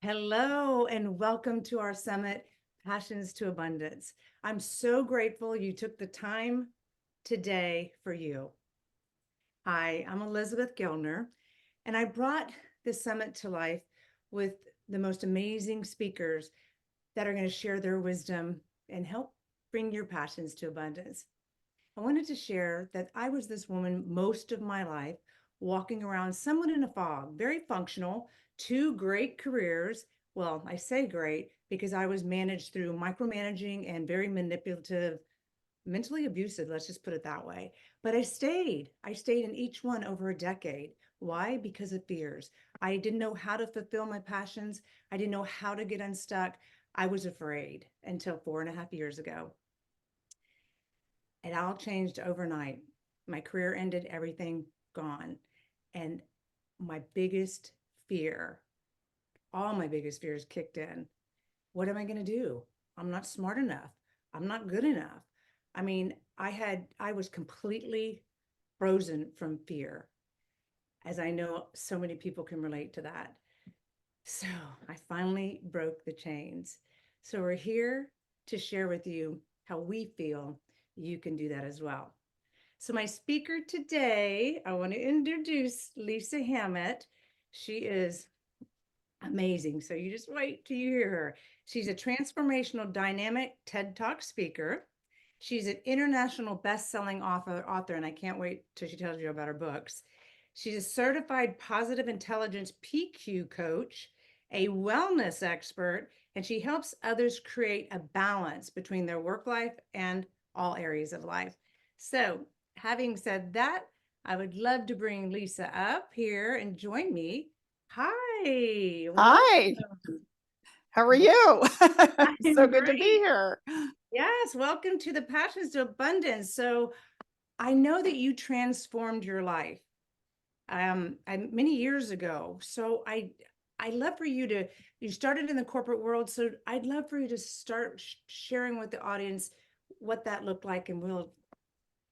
Hello and welcome to our summit, Passions to Abundance. I'm so grateful you took the time today for you. Hi, I'm Elizabeth Gilner, and I brought this summit to life with the most amazing speakers that are going to share their wisdom and help bring your passions to abundance. I wanted to share that I was this woman most of my life, walking around somewhat in a fog, very functional, two great careers. Well, I say great because I was managed through micromanaging and very manipulative, mentally abusive, let's just put it that way. But I stayed. I stayed in each one over a decade. Why? Because of fears. I didn't know how to fulfill my passions. I didn't know how to get unstuck. I was afraid until 4.5 years ago. It all changed overnight. My career ended, everything gone. And my biggest fear, all my biggest fears kicked in. What am I going to do? I'm not smart enough. I'm not good enough. I mean, I was completely frozen from fear, as I know so many people can relate to that. So I finally broke the chains. So we're here to share with you how we feel you can do that as well. So my speaker today, I want to introduce Lisa Hammett. She is amazing. So you just wait till you hear her. She's a transformational dynamic TED Talk speaker. She's an international best-selling author, and I can't wait till she tells you about her books. She's a certified positive intelligence PQ coach, a wellness expert, and she helps others create a balance between their work life and all areas of life. So, having said that, I would love to bring Lisa up here and join me. Hi, Hi, welcome. how are you? So I'm good to be great. here. Yes, welcome to the Passions to Abundance. So I know that you transformed your life many years ago. So I love for you to, you started in the corporate world. So I'd love for you to start sharing with the audience what that looked like, and we'll,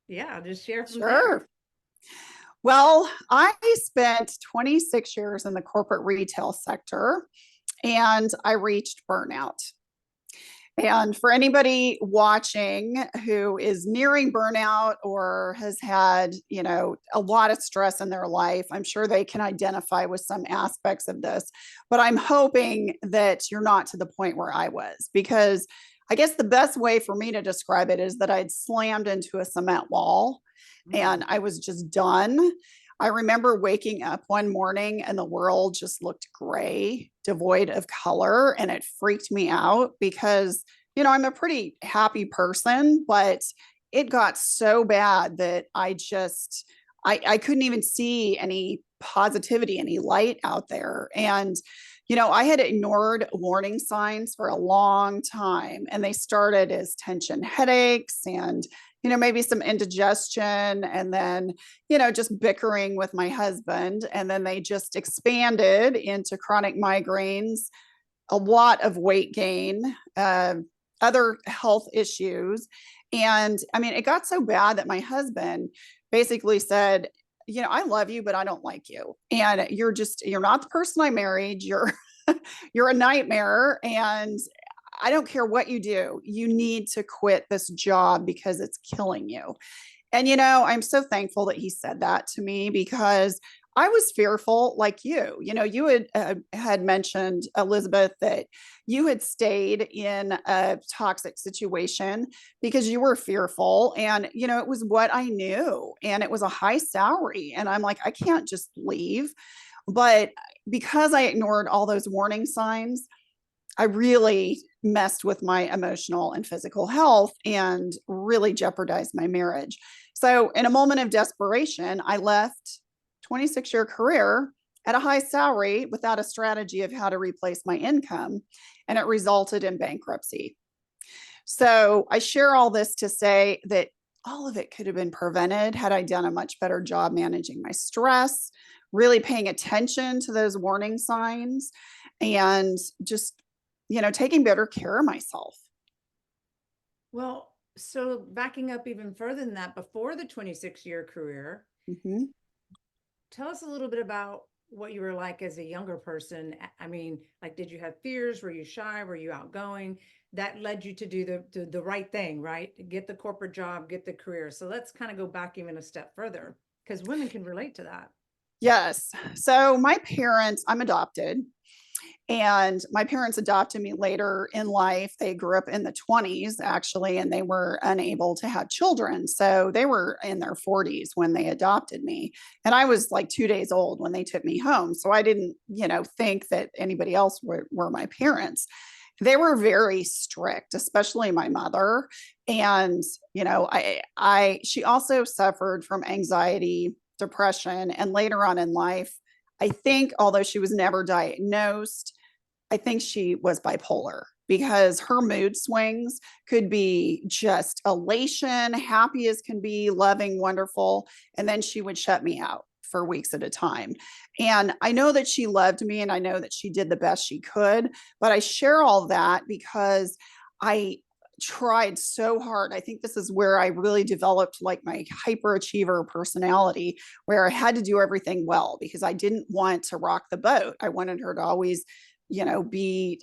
yeah, just share from there. Sure. Well, I spent 26 years in the corporate retail sector and I reached burnout. And for anybody watching who is nearing burnout or has had, a lot of stress in their life, I'm sure they can identify with some aspects of this. But I'm hoping that you're not to the point where I was, because I guess the best way for me to describe it is that I'd slammed into a cement wall Mm. and I was just done. I remember waking up one morning and the world just looked gray, devoid of color, and it freaked me out because, I'm a pretty happy person, but it got so bad that I couldn't even see any positivity, any light out there. And I had ignored warning signs for a long time, and they started as tension headaches and maybe some indigestion, and then just bickering with my husband, and then they just expanded into chronic migraines, a lot of weight gain, other health issues. And I mean, it got so bad that my husband basically said, I love you, but I don't like you. And you're not the person I married. You're a nightmare. And I don't care what you do. You need to quit this job because it's killing you. And, I'm so thankful that he said that to me, because I was fearful like you. You had mentioned, Elizabeth, that you had stayed in a toxic situation because you were fearful. And, it was what I knew. And it was a high salary. And I'm like, I can't just leave. But because I ignored all those warning signs, I really messed with my emotional and physical health and really jeopardized my marriage. So, in a moment of desperation, I left 26-year career at a high salary without a strategy of how to replace my income, and it resulted in bankruptcy. So, I share all this to say that all of it could have been prevented had I done a much better job managing my stress, really paying attention to those warning signs, and just taking better care of myself. Well, so backing up even further than that, before the 26-year career, Mm-hmm. tell us a little bit about what you were like as a younger person. I mean, like, did you have fears? Were you shy? Were you outgoing? That led you to do the right thing, right? Get the corporate job, get the career. So let's kind of go back even a step further because women can relate to that. Yes. So my parents, I'm adopted. And my parents adopted me later in life. They grew up in the 20s, actually, and they were unable to have children. So they were in their 40s when they adopted me. And I was like 2 days old when they took me home. So I didn't, think that anybody else were my parents. They were very strict, especially my mother. And, she also suffered from anxiety, depression, and later on in life, I think, although she was never diagnosed, I think she was bipolar because her mood swings could be just elation, happy as can be, loving, wonderful. And then she would shut me out for weeks at a time. And I know that she loved me and I know that she did the best she could. But I share all that because I tried so hard. I think this is where I really developed like my hyperachiever personality, where I had to do everything well because I didn't want to rock the boat. I wanted her to always, be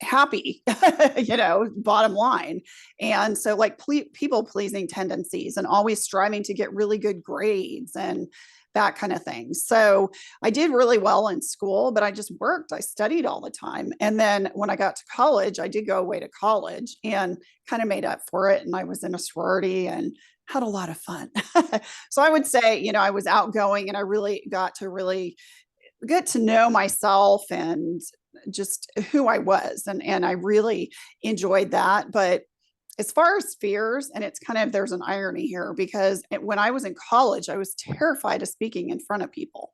happy, bottom line. And so, like, people pleasing tendencies and always striving to get really good grades and that kind of thing. So I did really well in school, but I just worked. I studied all the time. And then when I got to college, I did go away to college and kind of made up for it. And I was in a sorority and had a lot of fun. So I would say, I was outgoing and I really got to really get to know myself and just who I was. And I really enjoyed that. But as far as fears, and it's kind of, there's an irony here because when I was in college, I was terrified of speaking in front of people.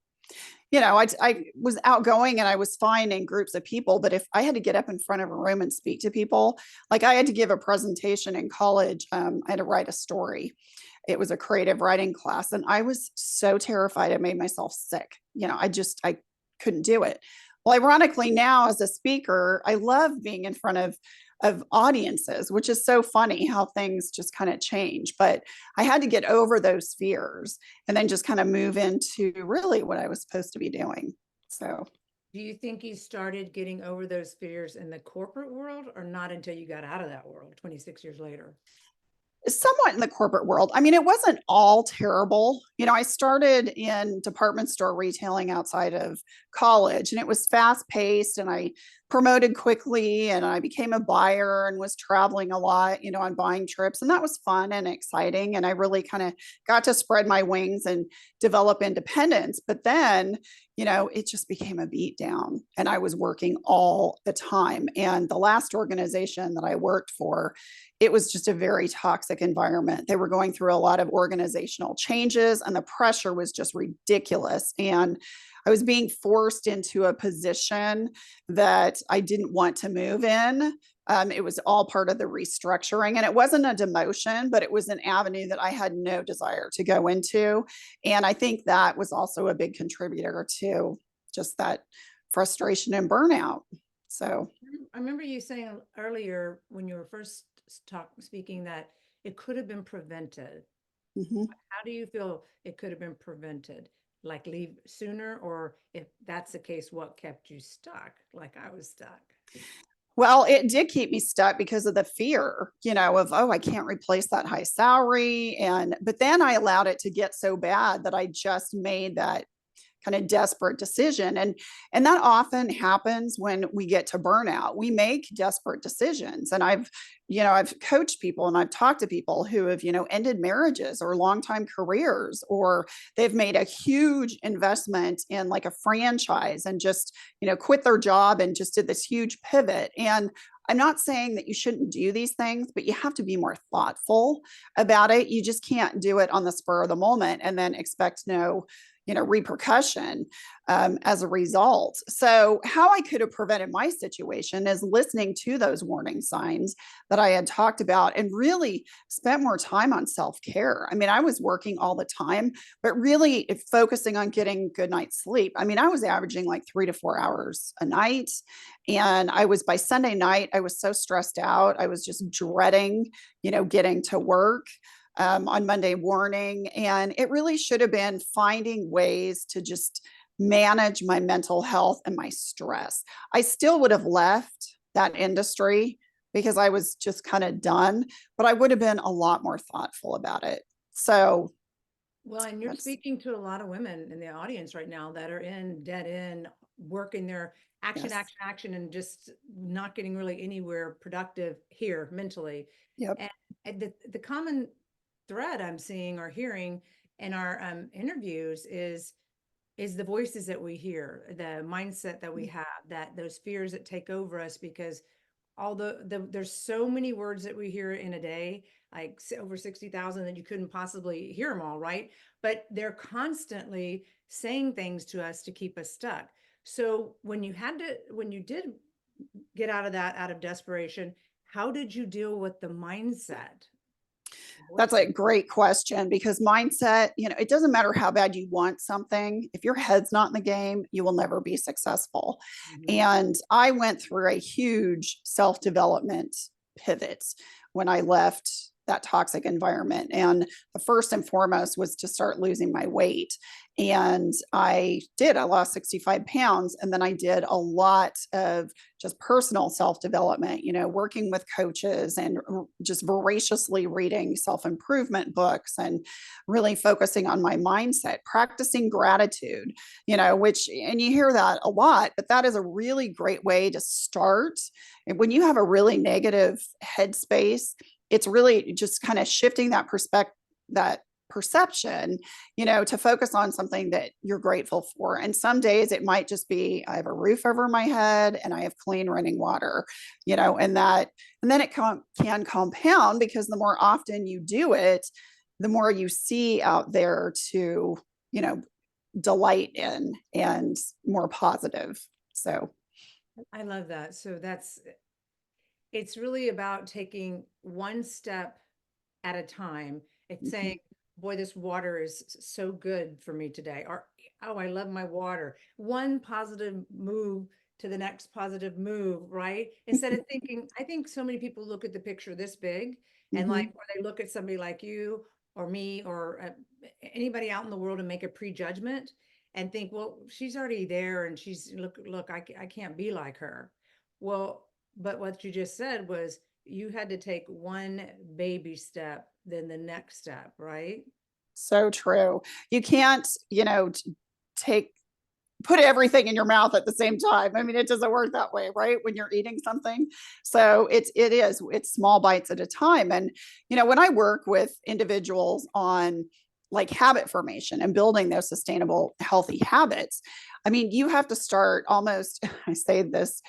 I was outgoing and I was fine in groups of people, but if I had to get up in front of a room and speak to people, like I had to give a presentation in college, I had to write a story. It was a creative writing class, and I was so terrified. It made myself sick. I couldn't do it. Well, ironically, now as a speaker, I love being in front of audiences, which is so funny how things just kind of change. But I had to get over those fears and then just kind of move into really what I was supposed to be doing. So, Do you think you started getting over those fears in the corporate world or not until you got out of that world 26 years later? somewhat in the corporate world. I mean, it wasn't all terrible. I started in department store retailing outside of college, and it was fast paced, and I promoted quickly, and I became a buyer and was traveling a lot, on buying trips. And that was fun and exciting. And I really kind of got to spread my wings and develop independence. But then, it just became a beat down, and I was working all the time. And the last organization that I worked for, it was just a very toxic environment. They were going through a lot of organizational changes, and the pressure was just ridiculous. And I was being forced into a position that I didn't want to move in. It was all part of the restructuring, and it wasn't a demotion, but it was an avenue that I had no desire to go into. And I think that was also a big contributor to just that frustration and burnout. So, I remember you saying earlier when you were first speaking that it could have been prevented. mhm. How do you feel it could have been prevented? Like leave sooner, or if that's the case, what kept you stuck? Like I was stuck. Well, it did keep me stuck because of the fear, of, oh, I can't replace that high salary. But then I allowed it to get so bad that I just made that kind of desperate decision. And that often happens when we get to burnout. We make desperate decisions. And I've coached people and I've talked to people who have, ended marriages or longtime careers, or they've made a huge investment in like a franchise and just, quit their job and just did this huge pivot. And I'm not saying that you shouldn't do these things, but you have to be more thoughtful about it. You just can't do it on the spur of the moment and then expect no repercussion as a result. So how I could have prevented my situation is listening to those warning signs that I had talked about and really spent more time on self-care. I mean, I was working all the time, but really focusing on getting good night's sleep. I mean, I was averaging like 3 to 4 hours a night. And by Sunday night, I was so stressed out. I was just dreading, getting to work. on Monday morning. And it really should have been finding ways to just manage my mental health and my stress. I still would have left that industry because I was just kind of done, but I would have been a lot more thoughtful about it. So Well, and you're that's, speaking to a lot of women in the audience right now that are in dead end, working their action, yes. action, action, and just not getting really anywhere productive here mentally. Yep. And, the common thread I'm seeing or hearing in our interviews is the voices that we hear, the mindset that we have, that those fears that take over us because although there's so many words that we hear in a day, like over 60,000 that you couldn't possibly hear them all, right? But they're constantly saying things to us to keep us stuck. So when you did get out of that, out of desperation, how did you deal with the mindset That's voices? a great question because mindset, it doesn't matter how bad you want something. If your head's not in the game, you will never be successful. Mhm. And I went through a huge self development pivot when I left that toxic environment. And the first and foremost was to start losing my weight. And I lost 65 pounds. And then I did a lot of just personal self development, working with coaches and just voraciously reading self improvement books and really focusing on my mindset, practicing gratitude, which, and you hear that a lot, but that is a really great way to start. And when you have a really negative headspace, it's really just kind of shifting that perception, to focus on something that you're grateful for. And some days it might just be, I have a roof over my head and I have clean running water, and then it can compound because the more often you do it, the more you see out there to, you know, delight in and more positive. So, I love that. So it's really about taking one step at a time. It's mhm. saying, boy, this water is so good for me today. Or, oh, I love my water. One positive move to the next positive move, right? Instead of thinking, I think so many people look at the picture this big and like, Mhm. or they look at somebody like you or me or anybody out in the world and make a prejudgment and think, well, she's already there and she's look, I can't be like her. Well, but what you just said was you had to take one baby step, then the next step, right? So true. You can't, take put everything in your mouth at the same time. I mean, it doesn't work that way, right? When you're eating something. So it's small bites at a time. And, when I work with individuals on like habit formation and building those sustainable, healthy habits, I mean, you have to start almost, I say this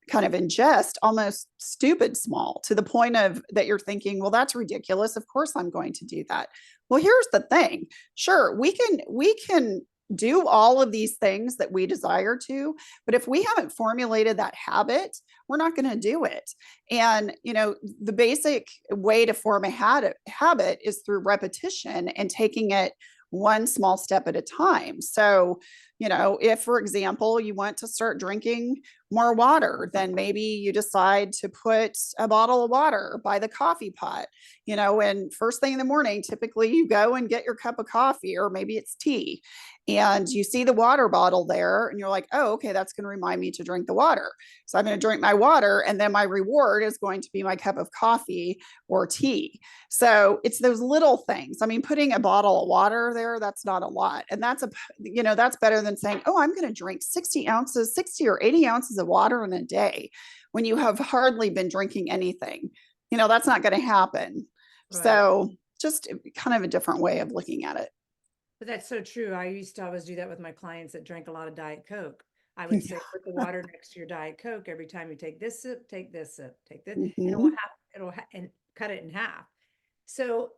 kind of in jest, almost stupid small to the point of that you're thinking, well, that's ridiculous. Of course I'm going to do that. Well, here's the thing. Sure, we can do all of these things that we desire to, but if we haven't formulated that habit, we're not going to do it. And the basic way to form a habit is through repetition and taking it one small step at a time. So, if for example you want to start drinking more water, then maybe you decide to put a bottle of water by the coffee pot, and first thing in the morning, typically you go and get your cup of coffee, or maybe it's tea, and you see the water bottle there and you're like, oh, okay, that's going to remind me to drink the water. So I'm going to drink my water, and then my reward is going to be my cup of coffee or tea. So it's those little things. I mean, putting a bottle of water there, that's not a lot. And that's better than saying, oh, I'm going to drink 60 or 80 ounces of water in a day when you have hardly been drinking anything. That's not going to happen. Right. So just kind of a different way of looking at it. But that's so true. I used to always do that with my clients that drank a lot of Diet Coke. I would say, put the water next to your Diet Coke every time you take this sip, take this sip, take this, and Mhm. and cut it in half. So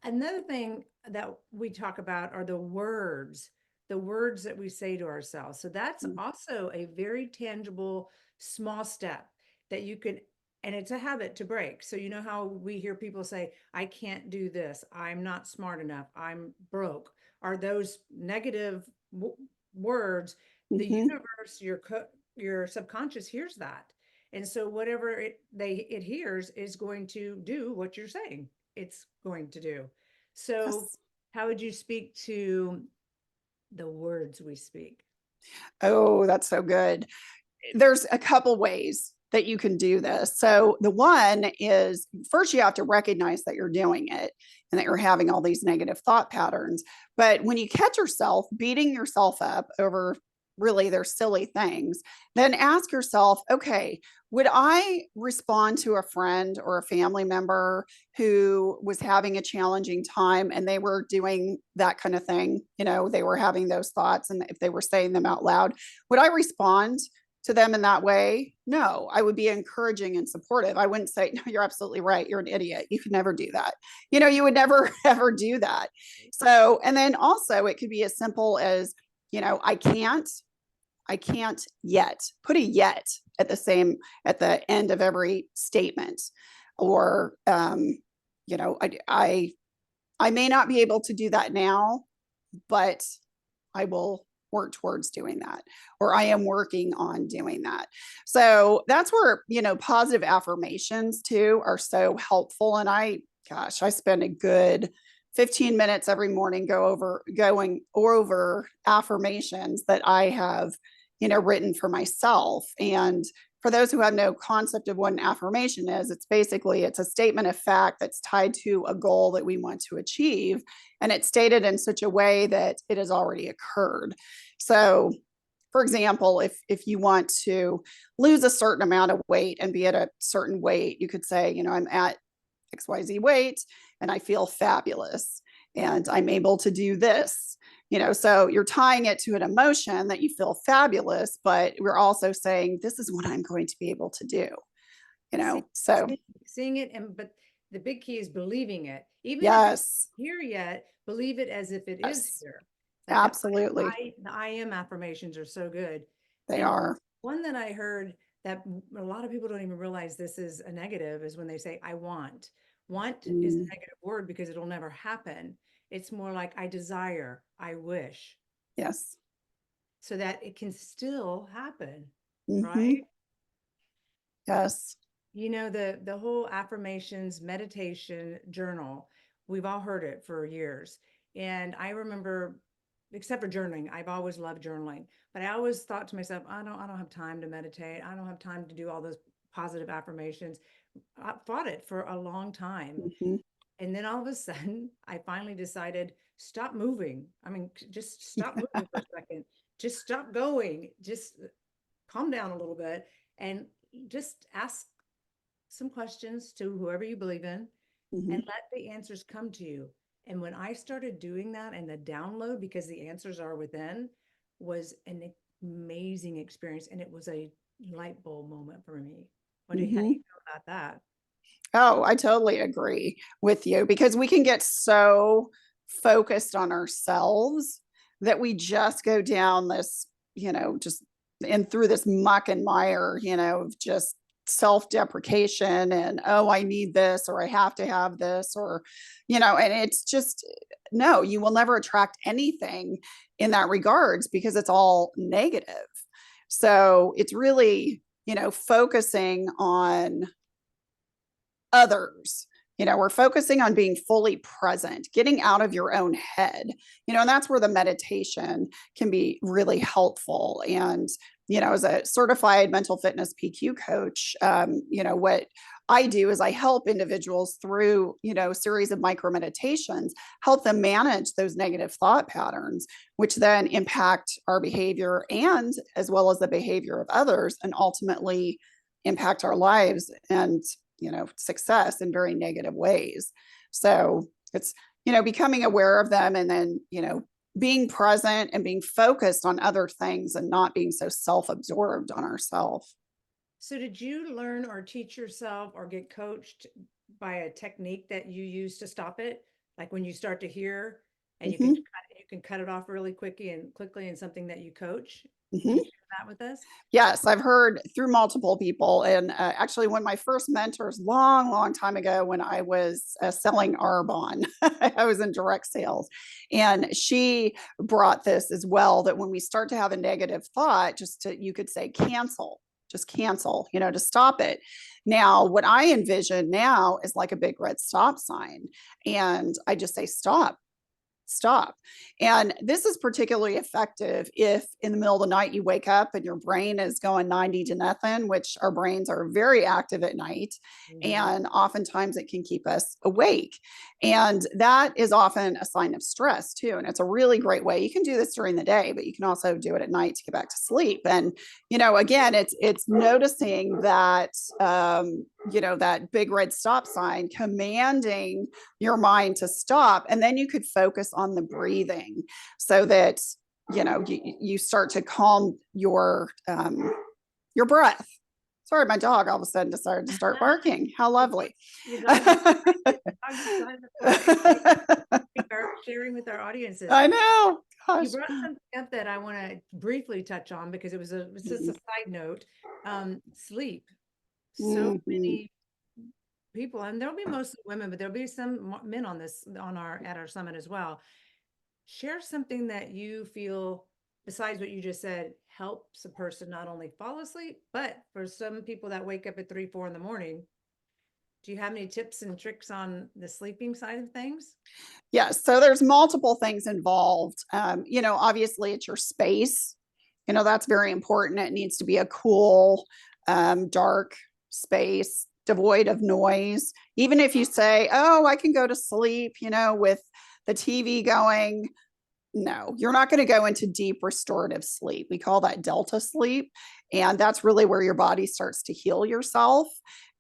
another thing that we talk about are the words that we say to ourselves. So that's also a very tangible, small step that you can, and it's a habit to break. So you know how we hear people say, I can't do this, I'm not smart enough, I'm broke, are those negative words. The Mhm. universe, your subconscious hears that. And so whatever it hears is going to do what you're saying it's going to do. So Yes. how would you speak to the words we speak? Oh, that's so good. There's a couple ways that you can do this. So the one is, first you have to recognize that you're doing it and that you're having all these negative thought patterns. But when you catch yourself beating yourself up over really their silly things, then ask yourself, okay, would I respond to a friend or a family member who was having a challenging time and they were doing that kind of thing? They were having those thoughts, and if they were saying them out loud, would I respond to them in that way? No, I would be encouraging and supportive. I wouldn't say, no, you're absolutely right. You're an idiot. You could never do that. You would never ever do that. So, and then also it could be as simple as, I can't yet. Put a yet at the end of every statement. Or, I may not be able to do that now, but I will work towards doing that, or I am working on doing that. So that's where, positive affirmations too are so helpful. And I spend a good 15 minutes every morning going over affirmations that I have, written for myself. And for those who have no concept of what an affirmation is, it's a statement of fact that's tied to a goal that we want to achieve. And it's stated in such a way that it has already occurred. So, for example, if you want to lose a certain amount of weight and be at a certain weight, you could say, I'm at XYZ weight and I feel fabulous and I'm able to do this. So you're tying it to an emotion that you feel fabulous, but we're also saying, this is what I'm going to be able to do. So Seeing it, but the big key is believing it. Even if it's yes, here yet, believe it as if it is yes, here. Like absolutely. the I am affirmations are so good. They And are. one that I heard that a lot of people don't even realize this is a negative is when they say, I want. Want is a Mm, negative word because it'll never happen. It's more like I desire, I wish, yes. so that it can still happen, Mm-hmm. right? Yes. The whole affirmations, meditation, journal, we've all heard it for years. And I remember, except for journaling, I've always loved journaling, but I always thought to myself, I don't have time to meditate. I don't have time to do all those positive affirmations. I fought it for a long time. Mm-hmm. And then all of a sudden, I finally decided, stop moving. I mean, just stop moving for a second. Just stop going. Just calm down a little bit and just ask some questions to whoever you believe in Mm-hmm. and let the answers come to you. And when I started doing that and the download, because the answers are within, was an amazing experience. And it was a light bulb moment for me. How do Mm-hmm. you feel about that? Oh, I totally agree with you, because we can get so focused on ourselves that we just go down this, just and through this muck and mire, of just self-deprecation and, oh, I need this, or I have to have this, or, and it's just, no, you will never attract anything in that regards because it's all negative. So it's really, focusing on others. We're focusing on being fully present, getting out of your own head, and that's where the meditation can be really helpful. And, as a certified mental fitness PQ coach, what I do is I help individuals through, a series of micro meditations, help them manage those negative thought patterns, which then impact our behavior and as well as the behavior of others, and ultimately impact our lives and success in very negative ways. So it's, becoming aware of them, and then, being present and being focused on other things and not being so self-absorbed on ourselves. So, did you learn or teach yourself or get coached by a technique that you use to stop it? Like when you start to hear and Mm-hmm. you can cut it off really quickly and something that you coach. Can Mm-hmm. you share that with us? Yes, I've heard through multiple people. And actually, one of my first mentors, long, long time ago, when I was selling Arbonne, I was in direct sales. And she brought this as well, that when we start to have a negative thought, you could say cancel. just cancel, to stop it. Now, what I envision now is like a big red stop sign. And I just say, stop. And this is particularly effective if in the middle of the night you wake up and your brain is going 90 to nothing, which our brains are very active at night. And oftentimes it can keep us awake. And that is often a sign of stress too. And it's a really great way. You can do this during the day, but you can also do it at night to get back to sleep. And, again, it's noticing that, that big red stop sign, commanding your mind to stop. And then you could focus on the breathing so that, you start to calm your breath. Sorry, my dog all of a sudden decided to start barking. How lovely. Sharing with our audiences. I know. Gosh. You brought something up that I want to briefly touch on because it's just a side note. Sleep. So many people, and there'll be mostly women, but there'll be some men at our summit as well. Share something that you feel, besides what you just said, helps a person not only fall asleep, but for some people that wake up at 3, 4 in the morning, do you have any tips and tricks on the sleeping side of things? Yes. So there's multiple things involved. Obviously it's your space. That's very important. It needs to be a cool, dark space, devoid of noise. Even if you say, oh, I can go to sleep, with the TV going. No, you're not going to go into deep restorative sleep. We call that delta sleep. And that's really where your body starts to heal yourself.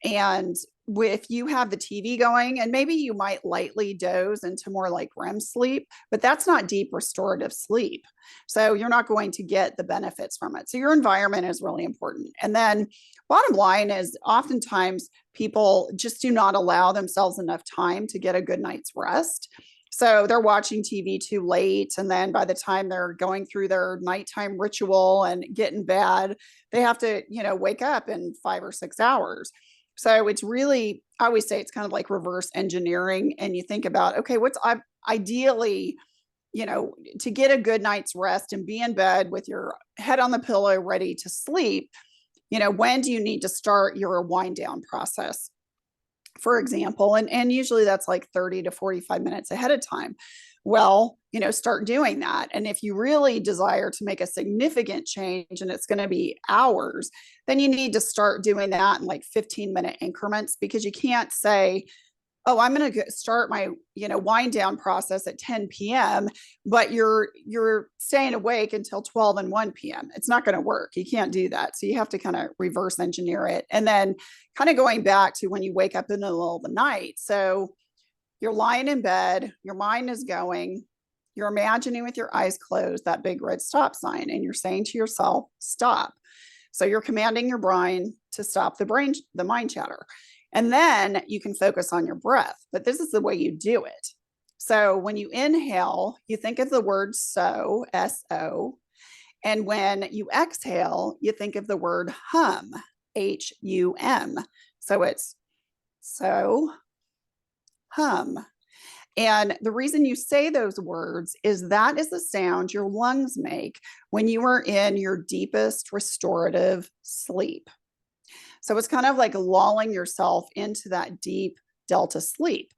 And if you have the TV going, and maybe you might lightly doze into more like REM sleep, but that's not deep restorative sleep. So you're not going to get the benefits from it. So your environment is really important. And then bottom line is oftentimes people just do not allow themselves enough time to get a good night's rest. So they're watching TV too late. And then by the time they're going through their nighttime ritual and get in bed, they have to, wake up in 5 or 6 hours. So it's really, I always say it's kind of like reverse engineering. And you think about, okay, what's ideally, to get a good night's rest and be in bed with your head on the pillow, ready to sleep, when do you need to start your wind down process? For example, and usually that's like 30 to 45 minutes ahead of time. Well, start doing that. And if you really desire to make a significant change and it's going to be hours, then you need to start doing that in like 15-minute increments, because you can't say, oh, I'm going to start my, wind down process at 10 p.m., but you're staying awake until 12 and 1 p.m. It's not going to work. You can't do that. So you have to kind of reverse engineer it. And then kind of going back to when you wake up in the middle of the night. So you're lying in bed, your mind is going, you're imagining with your eyes closed that big red stop sign, and you're saying to yourself, stop. So you're commanding your brain to stop the mind chatter. And then you can focus on your breath, but this is the way you do it. So when you inhale, you think of the word so, S-O. And when you exhale, you think of the word hum, H-U-M. So it's so, hum. And the reason you say those words is that is the sound your lungs make when you are in your deepest restorative sleep. So it's kind of like lulling yourself into that deep delta sleep.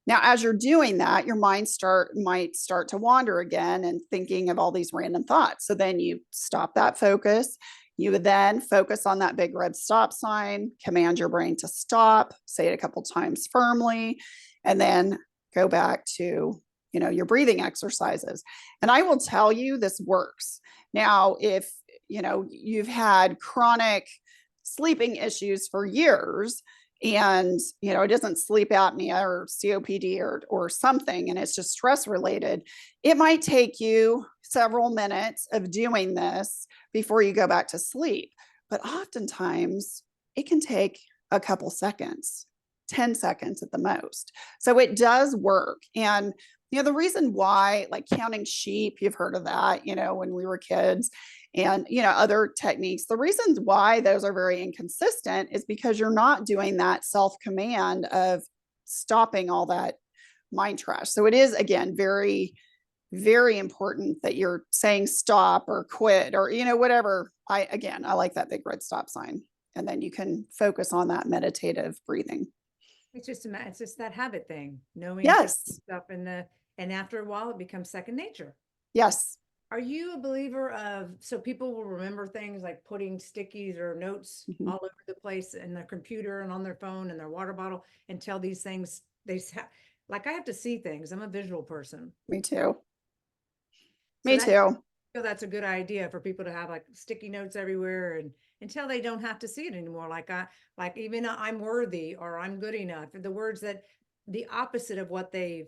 Now, as you're doing that, your mind might start to wander again and thinking of all these random thoughts. So then you stop that focus. You would then focus on that big red stop sign, command your brain to stop, say it a couple times firmly, and then go back to, your breathing exercises. And I will tell you, this works. Now, if, you've had chronic sleeping issues for years, and it isn't sleep apnea or COPD or something, and it's just stress related, it might take you several minutes of doing this before you go back to sleep. But oftentimes it can take a couple seconds, 10 seconds at the most. So it does work. And the reason why, like counting sheep, you've heard of that, when we were kids, and other techniques, the reasons why those are very inconsistent is because you're not doing that self-command of stopping all that mind trash. So it is, again, very very important that you're saying stop or quit or, whatever. I like that big red stop sign. And then you can focus on that meditative breathing. It's just that habit thing, knowing to do Yes. stuff and after a while it becomes second nature. Yes. Are you a believer of, so people will remember things like putting stickies or notes Mhm. all over the place in their computer and on their phone and their water bottle and tell these things like I have to see things. I'm a visual person. Me too. So Me that too. feel that's a good idea for people to have like sticky notes everywhere and until they don't have to see it anymore. Like even I'm worthy or I'm good enough. The words that the opposite of what they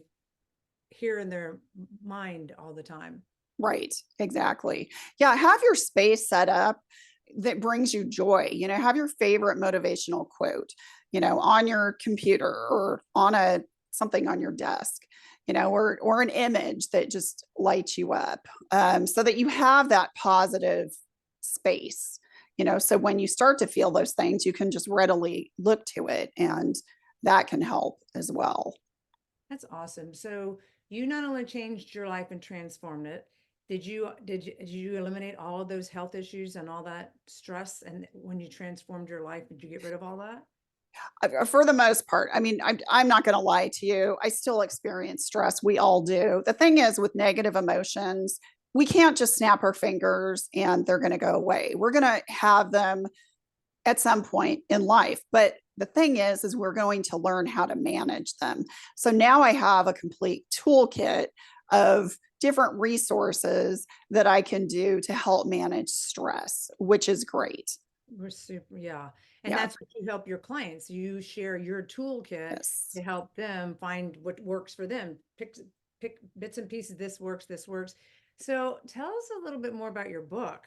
hear in their mind all the time. Right. Exactly. Yeah. Have your space set up that brings you joy. Have your favorite motivational quote, on your computer or on something on your desk, or an image that just lights you up, so that you have that positive space, so when you start to feel those things, you can just readily look to it, and that can help as well. That's awesome. So you not only changed your life and transformed it, did you eliminate all of those health issues and all that stress? And when you transformed your life, did you get rid of all that? For the most part. I mean, I'm not going to lie to you. I still experience stress. We all do. The thing is, with negative emotions, we can't just snap our fingers and they're going to go away. We're going to have them at some point in life. But the thing is we're going to learn how to manage them. So now I have a complete toolkit of different resources that I can do to help manage stress, which is great. We're super, yeah. And Yeah. that's what you help your clients. You share your toolkit Yes. to help them find what works for them. Pick bits and pieces. This works, this works. So tell us a little bit more about your book.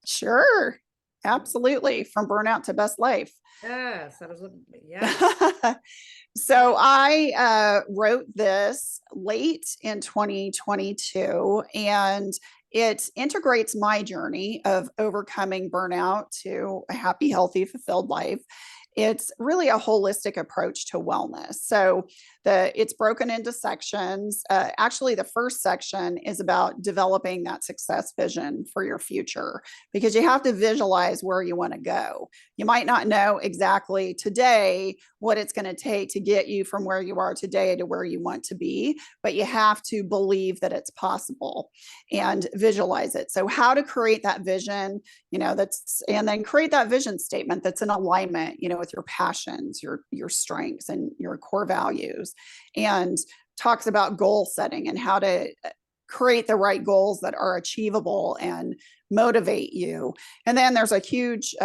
Sure. Absolutely. From burnout to best life. Yes, I was looking, yes. So I wrote this late in 2022, and it integrates my journey of overcoming burnout to a happy, healthy, fulfilled life. It's really a holistic approach to wellness. So it's broken into sections. Actually, the first section is about developing that success vision for your future, because you have to visualize where you want to go. You might not know exactly today what it's going to take to get you from where you are today to where you want to be, but you have to believe that it's possible and visualize it. So how to create that vision, and then create that vision statement that's in alignment, with your passions, your strengths, and your core values, and talks about goal setting and how to create the right goals that are achievable and motivate you. And then there's a huge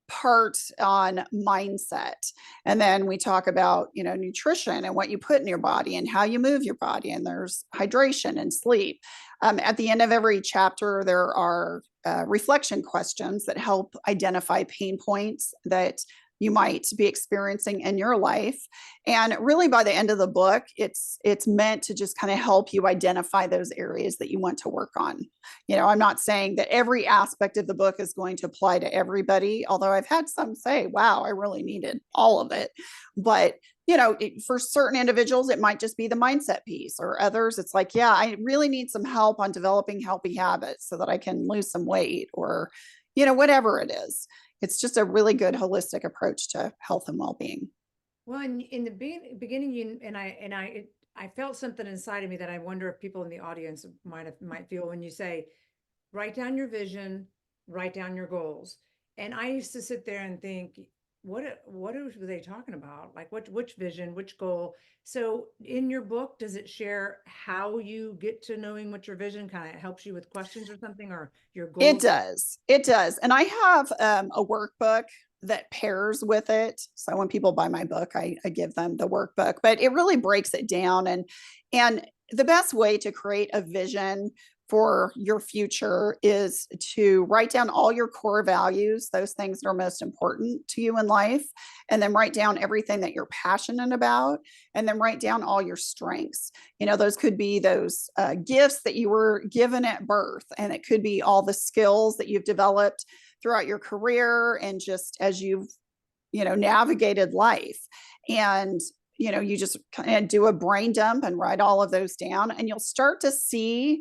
part on mindset, and then we talk about nutrition and what you put in your body and how you move your body, and there's hydration and sleep. At the end of every chapter there are reflection questions that help identify pain points that you might be experiencing in your life. And really by the end of the book, it's meant to just kind of help you identify those areas that you want to work on. I'm not saying that every aspect of the book is going to apply to everybody, although I've had some say, wow, I really needed all of it. But for certain individuals, it might just be the mindset piece, or others, it's like, yeah, I really need some help on developing healthy habits so that I can lose some weight, or, whatever it is. It's just a really good holistic approach to health and well-being. Well, in the beginning, I felt something inside of me that I wonder if people in the audience might feel when you say, write down your vision, write down your goals. And I used to sit there and think, what were they talking about? Like which vision, which goal? So in your book, does it share how you get to knowing what your vision kind of helps you with questions or something, or your It goals? does. It does. And I have a workbook that pairs with it. So when people buy my book, I give them the workbook, but it really breaks it down. And the best way to create a vision for your future is to write down all your core values, those things that are most important to you in life, and then write down everything that you're passionate about, and then write down all your strengths. Those could be those gifts that you were given at birth, and it could be all the skills that you've developed throughout your career and just as you've navigated life. And you just kind of do a brain dump and write all of those down, and you'll start to see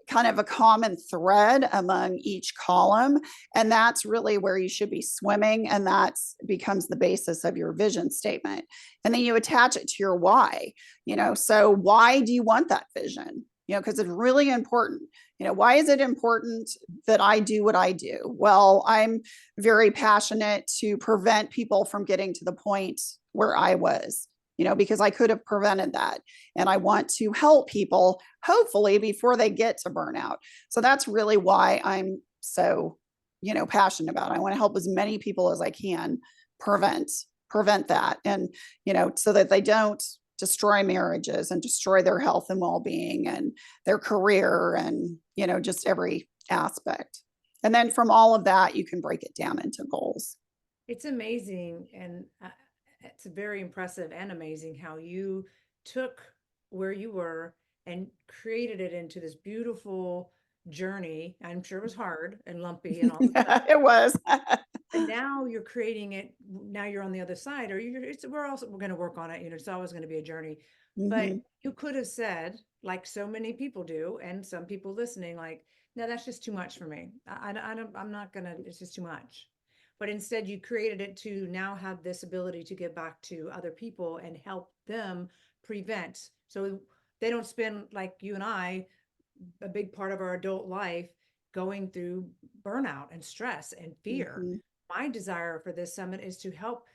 kind of a common thread among each column. And that's really where you should be swimming. And that becomes the basis of your vision statement. And then you attach it to your why, so why do you want that vision? Because it's really important. Why is it important that I do what I do? Well, I'm very passionate to prevent people from getting to the point where I was, because I could have prevented that. And I want to help people, hopefully, before they get to burnout. So that's really why I'm so, passionate about it. I want to help as many people as I can prevent that. And, so that they don't destroy marriages and destroy their health and well-being and their career and, just every aspect. And then from all of that, you can break it down into goals. It's amazing. And it's very impressive and amazing how you took where you were and created it into this beautiful journey. I'm sure it was hard and lumpy and all that stuff. It was. And now you're creating it. Now you're on the other side, or we're going to work on it. It's always going to be a journey. But Mhm. you could have said, like so many people do, and some people listening, like, no, that's just too much for me. I'm not gonna. It's just too much. But instead, you created it to now have this ability to give back to other people and help them prevent. So they don't spend, like you and I, a big part of our adult life going through burnout and stress and fear. Mhm. My desire for this summit is to help,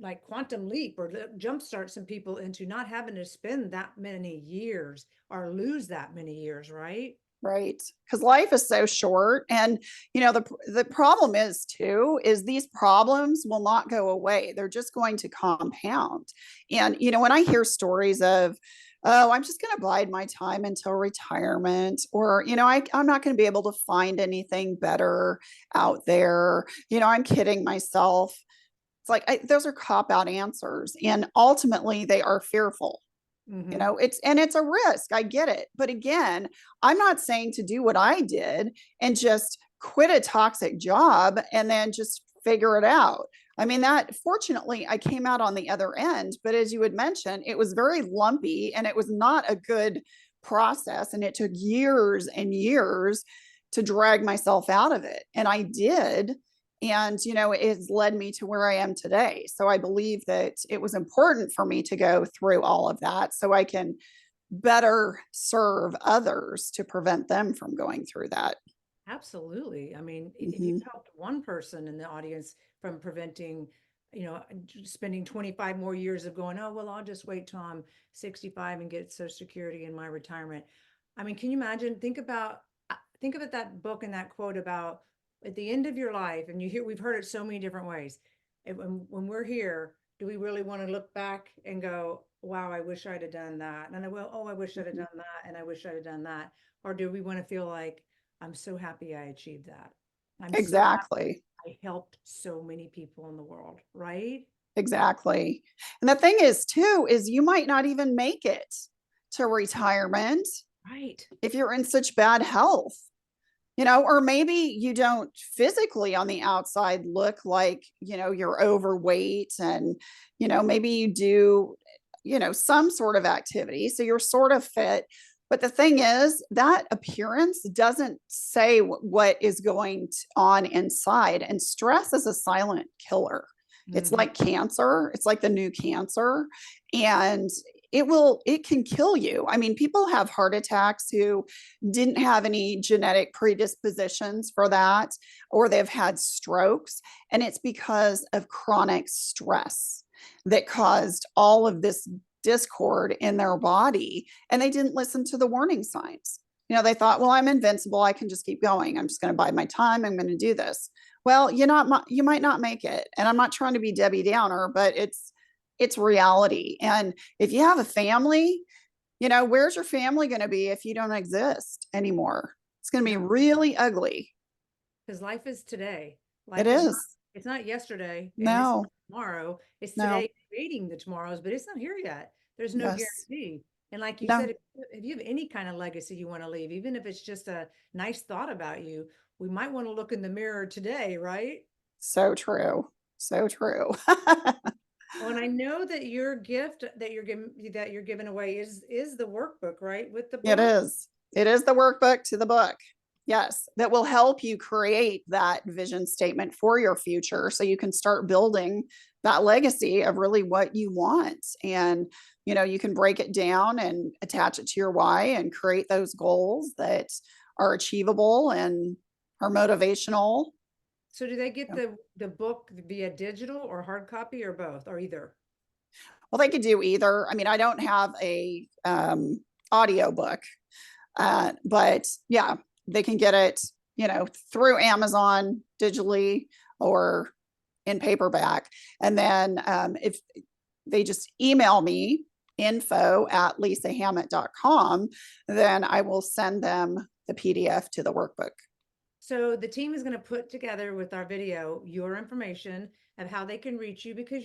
like quantum leap or jumpstart some people into not having to spend that many years or lose that many years, right? Right. Because life is so short. And, the problem is too, is these problems will not go away. They're just going to compound. And, when I hear stories of, oh, I'm just going to bide my time until retirement, or, I'm not going to be able to find anything better out there. I'm kidding myself. It's like, those are cop out answers. And ultimately, they are fearful. Mm-hmm. It's a risk. I get it. But again, I'm not saying to do what I did and just quit a toxic job and then just figure it out. I mean, that fortunately I came out on the other end, but as you had mentioned, it was very lumpy and it was not a good process. And it took years and years to drag myself out of it. And I did. And, it has led me to where I am today. So I believe that it was important for me to go through all of that so I can better serve others to prevent them from going through that. Absolutely. I mean, if you Mhm. helped one person in the audience from preventing, spending 25 more years of going, oh, well, I'll just wait till I'm 65 and get Social Security in my retirement. I mean, can you imagine? Think of it, that book and that quote about at the end of your life, and we've heard it so many different ways. And when we're here, do we really want to look back and go, wow, I wish I'd have done that? And I will, oh, I wish I'd have Mhm. done that. And I wish I'd have done that. Or do we want to feel like, I'm so happy I achieved that. I'm so happy Exactly. I helped so many people in the world, right? Exactly. And the thing is, too, is you might not even make it to retirement Right. if you're in such bad health. Or maybe you don't physically on the outside look like, you're overweight and, maybe you do, some sort of activity. So you're sort of fit. But the thing is, that appearance doesn't say what is going on inside. And stress is a silent killer. It's Hmm. like cancer, it's like the new cancer. And it can kill you. I mean, people have heart attacks who didn't have any genetic predispositions for that, or they've had strokes. And it's because of chronic stress that caused all of this discord in their body. And they didn't listen to the warning signs. They thought, well, I'm invincible. I can just keep going. I'm just going to bide my time. I'm going to do this. Well, you might not make it. And I'm not trying to be Debbie Downer, but it's reality. And if you have a family, where's your family going to be if you don't exist anymore? It's going to be No, really ugly. because life is today. It Life is not, is. it's not yesterday and it's No, not tomorrow. It's no, today creating the tomorrows, but it's not here yet. There's no yes, guarantee. And like you said, no. if you have any kind of legacy you want to leave, even if it's just a nice thought about you, we might want to look in the mirror today, right? So true. So true. Well, and I know that your gift that you're giving away is the workbook, right? With the It book. is. It is the workbook to the book. Yes, that will help you create that vision statement for your future so you can start building that legacy of really what you want. And, you can break it down and attach it to your why and create those goals that are achievable and are motivational. So do they get the book via digital or hard copy or both or either? Well, they could do either. I mean, I don't have a audio book, but yeah, they can get it, through Amazon digitally or in paperback. And then if they just email me info@lisahammett.com, then I will send them the PDF to the workbook. So the team is going to put together with our video your information of how they can reach you because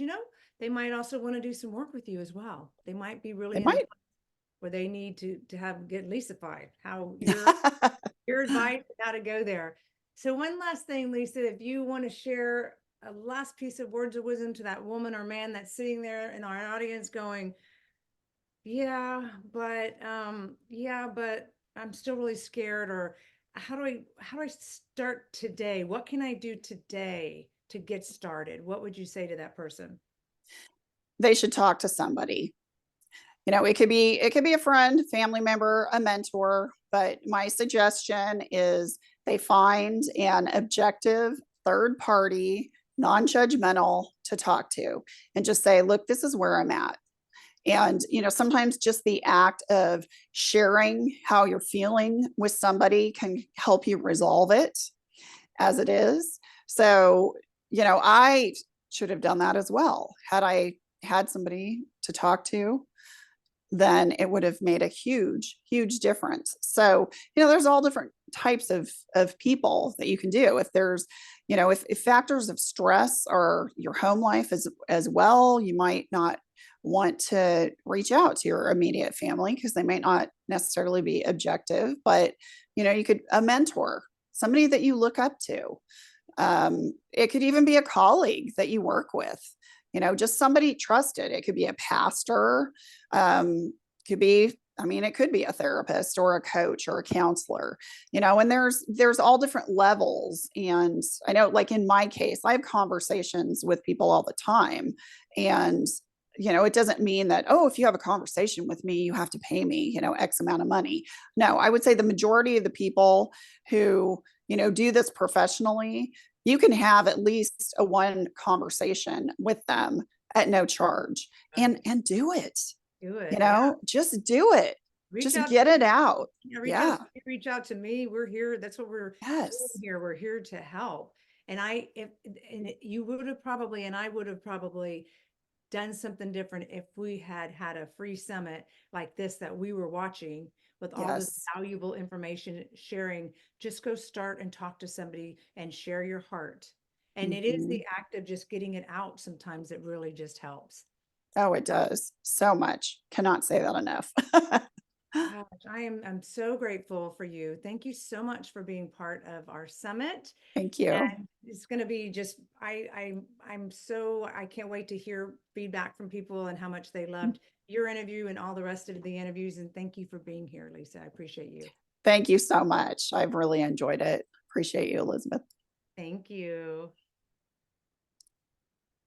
they might also want to do some work with you as well. They might be They really in the might. place where they need to have get Lisa-fied. How your advice how to go there. So one last thing, Lisa, if you want to share a last piece of words of wisdom to that woman or man that's sitting there in our audience going, yeah, but I'm still really scared, or how do I start today? What can I do today to get started? What would you say to that person? They should talk to somebody. It could be a friend, family member, a mentor, but my suggestion is they find an objective third party, non-judgmental to talk to and just say, look, this is where I'm at. And sometimes just the act of sharing how you're feeling with somebody can help you resolve it as it is. So I should have done that as well. Had I had somebody to talk to, then it would have made a huge, huge difference. So, there's all different types of people that you can do. If there's, if factors of stress are your home life as well, you might not want to reach out to your immediate family because they may not necessarily be objective, but you could a mentor, somebody that you look up to. It could even be a colleague that you work with, just somebody trusted. It could be a pastor, could be, I mean, it could be a therapist or a coach or a counselor, and there's all different levels. And I know, like in my case, I have conversations with people all the time. And it doesn't mean that, oh, if you have a conversation with me, you have to pay me, X amount of money. No, I would say the majority of the people who, do this professionally, you can have at least a one conversation with them at no charge and Right. do it, Do it. Yeah. just do it. Reach Just out get to it me. out. Yeah, Yeah. reach out to me. We're here. That's what we're doing Yes. here. We're here to help. And I, if, and you would have probably, and I would have probably done something different if we had had a free summit like this that we were watching with all this Yes. valuable information sharing. Just go start and talk to somebody and share your heart. And it is Mhm. the act of just getting it out sometimes that really just helps. Oh, it does so much. Cannot say that enough. Gosh, I'm so grateful for you. Thank you so much for being part of our summit. Thank you. And it's going to be just I can't wait to hear feedback from people and how much they loved your interview and all the rest of the interviews. And thank you for being here, Lisa. I appreciate you. Thank you so much. I've really enjoyed it. Appreciate you, Elizabeth. Thank you.